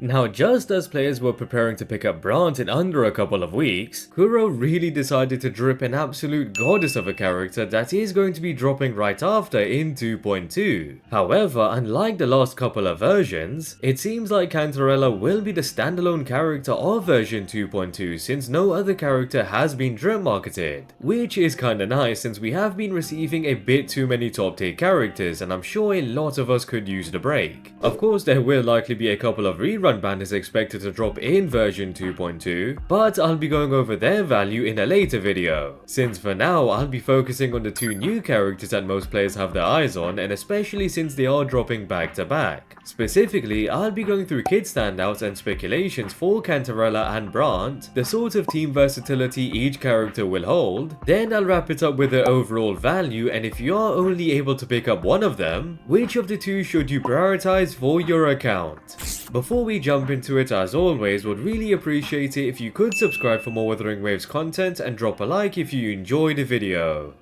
Now, just as players were preparing to pick up Brant in under a couple of weeks, Kuro really decided to drip an absolute goddess of a character that is going to be dropping right after in 2.2. However, unlike the last couple of versions, it seems like Cantarella will be the standalone character of version 2.2 since no other character has been drip marketed, which is kinda nice since we have been receiving a bit too many top tier characters and I'm sure a lot of us could use the break. Of course, there will likely be a couple of rerun banners expected to drop in version 2.2, but I'll be going over their value in a later video, since for now I'll be focusing on the two new characters that most players have their eyes on, and especially since they are dropping back to back. Specifically, I'll be going through kid standouts and speculations for Cantarella and Brant, the sort of team versatility each character will hold, then I'll wrap it up with their overall value, and if you are only able to pick up one of them, which of the two should you prioritize for your account? Before we jump into it, as always, would really appreciate it if you could subscribe for more WutheringWaves content and drop a like if you enjoyed the video.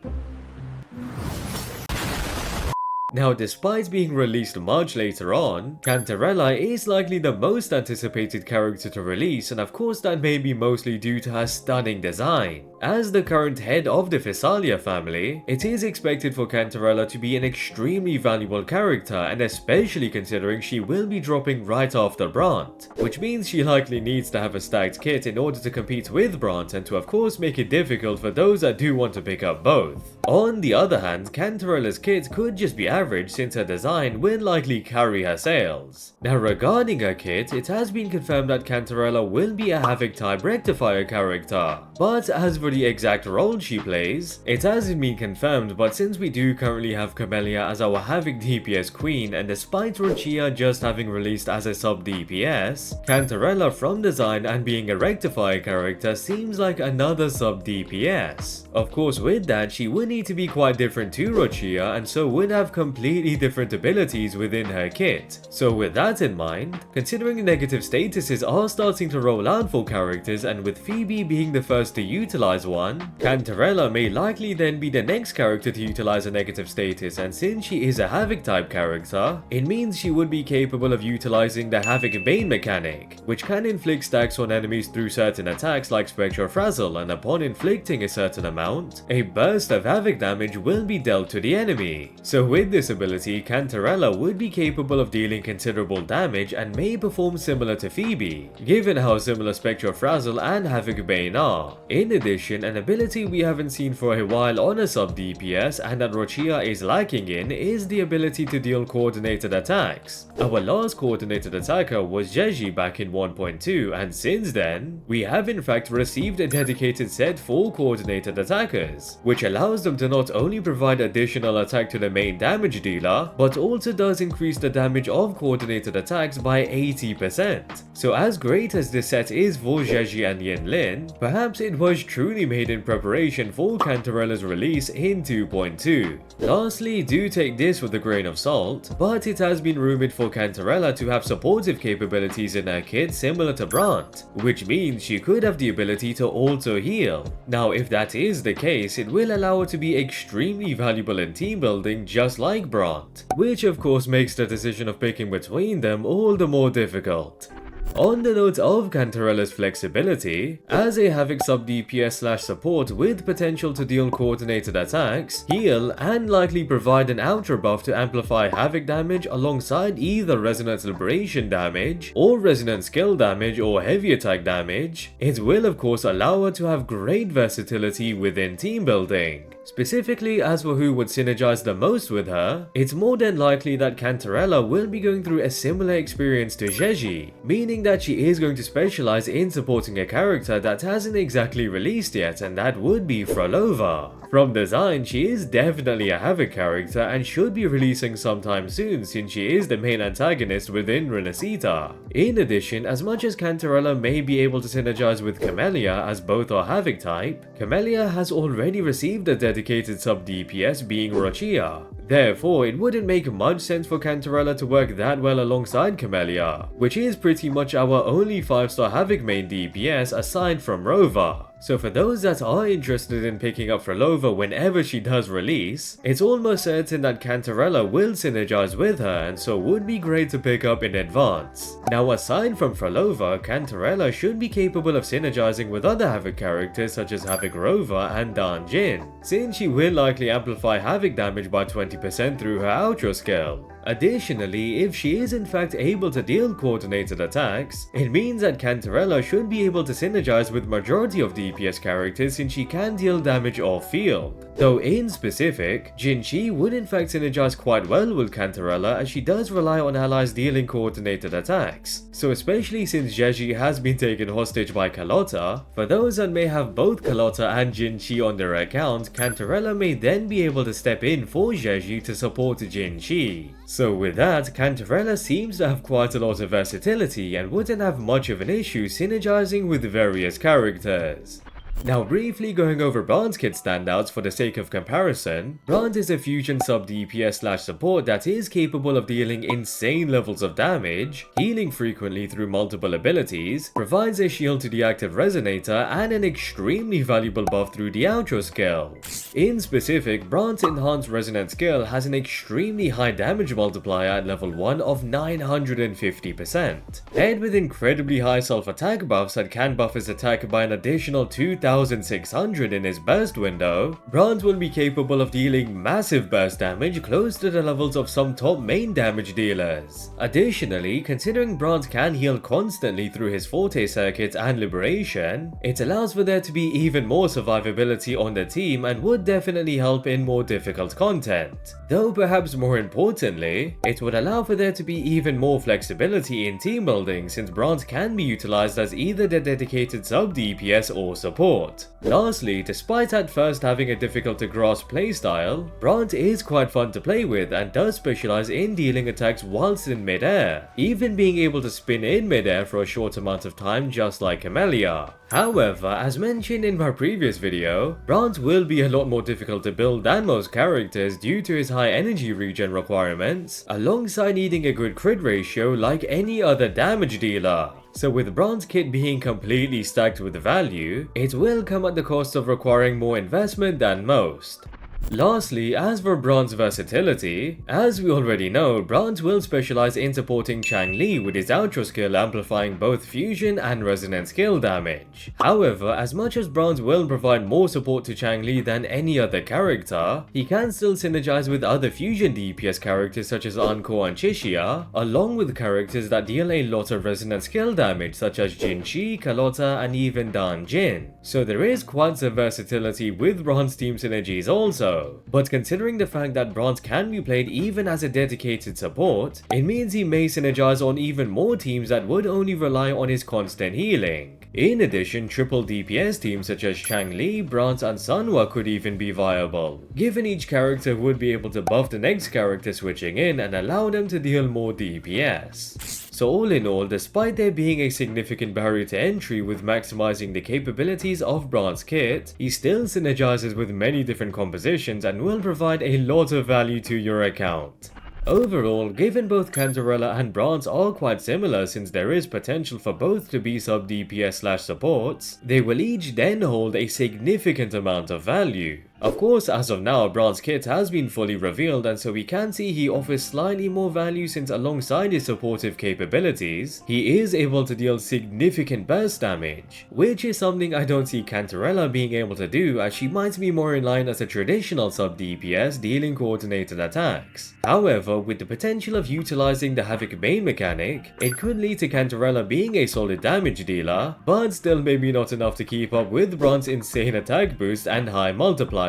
Now, despite being released much later on, Cantarella is likely the most anticipated character to release, and of course that may be mostly due to her stunning design. As the current head of the Physalia family, it is expected for Cantarella to be an extremely valuable character, and especially considering she will be dropping right after Brant, which means she likely needs to have a stacked kit in order to compete with Brant and to of course make it difficult for those that do want to pick up both. On the other hand, Cantarella's kit could just be average since her design will likely carry her sales. Now, regarding her kit, it has been confirmed that Cantarella will be a Havoc type rectifier character, but as for the exact role she plays, it hasn't been confirmed, but since we do currently have Camellia as our Havoc DPS queen, and despite Rochia just having released as a sub DPS, Cantarella from design and being a rectifier character seems like another sub DPS. Of course, with that, she would need to be quite different to Rochia and so would have completely different abilities within her kit. So with that in mind, considering negative statuses are starting to roll out for characters, and with Phoebe being the first to utilize one, Cantarella may likely then be the next character to utilize a negative status, and since she is a Havoc type character, it means she would be capable of utilizing the Havoc Bane mechanic, which can inflict stacks on enemies through certain attacks like Spectral Frazzle, and upon inflicting a certain amount, a burst of Havoc damage will be dealt to the enemy. So with this ability, Cantarella would be capable of dealing considerable damage and may perform similar to Phoebe, given how similar Spectral Frazzle and Havoc Bane are. In addition, an ability we haven't seen for a while on a sub DPS and that Rochia is lacking in is the ability to deal coordinated attacks. Our last coordinated attacker was Zhezhi back in 1.2, and since then, we have in fact received a dedicated set for coordinated attackers, which allows them to not only provide additional attack to the main damage dealer, but also does increase the damage of coordinated attacks by 80%. So as great as this set is for Zhezhi and Yinlin, perhaps it was truly made in preparation for Cantarella's release in 2.2. Lastly, do take this with a grain of salt, but it has been rumored for Cantarella to have supportive capabilities in her kit similar to Brant, which means she could have the ability to also heal. Now, if that is the case, it will allow her to be extremely valuable in team building just like Brant, which of course makes the decision of picking between them all the more difficult. On the note of Cantarella's flexibility, as a Havoc sub DPS / support with potential to deal coordinated attacks, heal, and likely provide an outer buff to amplify Havoc damage alongside either Resonance Liberation damage, or Resonance Skill damage or heavy attack damage, it will of course allow her to have great versatility within team building. Specifically, as for who would synergize the most with her, it's more than likely that Cantarella will be going through a similar experience to Zhezhi, meaning that she is going to specialize in supporting a character that hasn't exactly released yet, and that would be Frolova. From design, she is definitely a Havoc character and should be releasing sometime soon since she is the main antagonist within Renacita. In addition, as much as Cantarella may be able to synergize with Camellia as both are Havoc type, Camellia has already received a dedicated sub DPS being Rochia. Therefore, it wouldn't make much sense for Cantarella to work that well alongside Camellia, which is pretty much our only 5-star Havoc main DPS aside from Rover. So for those that are interested in picking up Frolova whenever she does release, it's almost certain that Cantarella will synergize with her and so would be great to pick up in advance. Now aside from Frolova, Cantarella should be capable of synergizing with other Havoc characters such as Havoc Rover and Jiyan, since she will likely amplify Havoc damage by 20% through her outro skill. Additionally, if she is in fact able to deal coordinated attacks, it means that Cantarella should be able to synergize with majority of DPS characters since she can deal damage off field. Though in specific, Jinxi would in fact synergize quite well with Cantarella as she does rely on allies dealing coordinated attacks. So especially since Zhezhi has been taken hostage by Carlotta, for those that may have both Carlotta and Jinxi on their account, Cantarella may then be able to step in for Zhezhi to support Jinxi. So with that, Cantarella seems to have quite a lot of versatility and wouldn't have much of an issue synergizing with various characters. Now briefly going over Brant's kit standouts for the sake of comparison, Brant is a fusion sub DPS / support that is capable of dealing insane levels of damage, healing frequently through multiple abilities, provides a shield to the active resonator and an extremely valuable buff through the outro skill. In specific, Brant's enhanced resonant skill has an extremely high damage multiplier at level 1 of 950%, paired with incredibly high self-attack buffs that can buff his attack by an additional 2600 in his burst window. Brant will be capable of dealing massive burst damage close to the levels of some top main damage dealers. Additionally, considering Brant can heal constantly through his Forte circuit and Liberation, it allows for there to be even more survivability on the team and would definitely help in more difficult content. Though perhaps more importantly, it would allow for there to be even more flexibility in team building since Brant can be utilized as either the dedicated sub DPS or support. Lastly, despite at first having a difficult to grasp playstyle, Brant is quite fun to play with and does specialize in dealing attacks whilst in mid-air, even being able to spin in mid-air for a short amount of time just like Camellia. However, as mentioned in my previous video, Brant will be a lot more difficult to build than most characters due to his high energy regen requirements, alongside needing a good crit ratio like any other damage dealer. So with Brant's kit being completely stacked with value, it will come at the cost of requiring more investment than most. Lastly, as for Brant's versatility, as we already know, Brant will specialize in supporting Changli with his outro skill amplifying both fusion and resonant skill damage. However, as much as Brant will provide more support to Changli than any other character, he can still synergize with other fusion DPS characters such as Encore and Chixia, along with characters that deal a lot of resonant skill damage such as Jinxi, Carlotta and even Jin. So there is quite some versatility with Brant's team synergies also. But considering the fact that Brant can be played even as a dedicated support, it means he may synergize on even more teams that would only rely on his constant healing. In addition, triple DPS teams such as Changli, Brant and Sunwa could even be viable, given each character would be able to buff the next character switching in and allow them to deal more DPS. So all in all, despite there being a significant barrier to entry with maximizing the capabilities of Brant's kit, he still synergizes with many different compositions and will provide a lot of value to your account. Overall, given both Cantarella and Brant are quite similar since there is potential for both to be sub DPS / supports, they will each then hold a significant amount of value. Of course, as of now, Brant's kit has been fully revealed and so we can see he offers slightly more value since alongside his supportive capabilities, he is able to deal significant burst damage, which is something I don't see Cantarella being able to do as she might be more in line as a traditional sub DPS dealing coordinated attacks. However, with the potential of utilizing the Havoc Bane mechanic, it could lead to Cantarella being a solid damage dealer, but still maybe not enough to keep up with Brant's insane attack boost and high multipliers.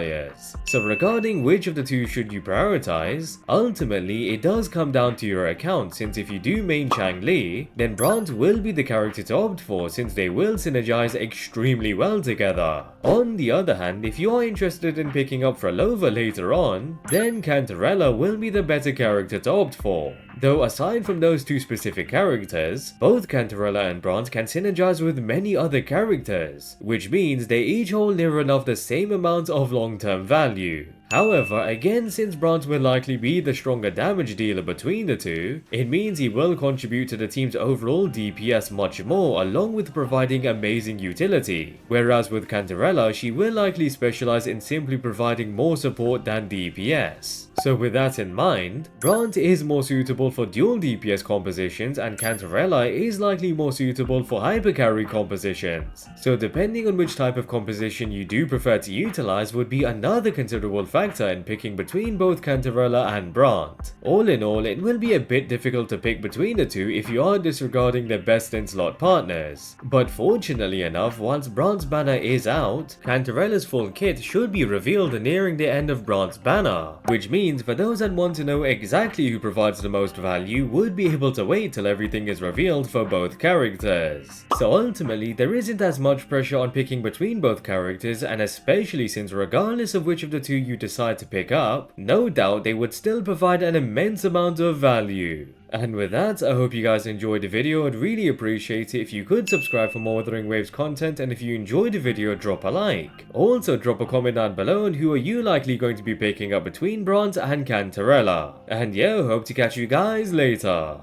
So regarding which of the two should you prioritize, ultimately it does come down to your account since if you do main Changli, then Brant will be the character to opt for since they will synergize extremely well together. On the other hand, if you are interested in picking up Frolova later on, then Cantarella will be the better character to opt for. Though aside from those two specific characters, both Cantarella and Brant can synergize with many other characters, which means they each hold near enough the same amount of long-term value. However, again, since Brant will likely be the stronger damage dealer between the two, it means he will contribute to the team's overall DPS much more, along with providing amazing utility. Whereas with Cantarella, she will likely specialize in simply providing more support than DPS. So with that in mind, Brant is more suitable for dual DPS compositions and Cantarella is likely more suitable for hypercarry compositions. So depending on which type of composition you do prefer to utilize would be another considerable factor in picking between both Cantarella and Brant. All in all, it will be a bit difficult to pick between the two if you are disregarding their best in slot partners. But fortunately enough, once Brant's banner is out, Cantarella's full kit should be revealed nearing the end of Brant's banner, which means for those that want to know exactly who provides the most value would be able to wait till everything is revealed for both characters. So ultimately, there isn't as much pressure on picking between both characters, and especially since regardless of which of the two you decide to pick up, no doubt they would still provide an immense amount of value. And with that, I hope you guys enjoyed the video. I'd really appreciate it if you could subscribe for more WutheringWaves content, and if you enjoyed the video, drop a like. Also drop a comment down below on who are you likely going to be picking up between Brant and Cantarella. And yeah, hope to catch you guys later.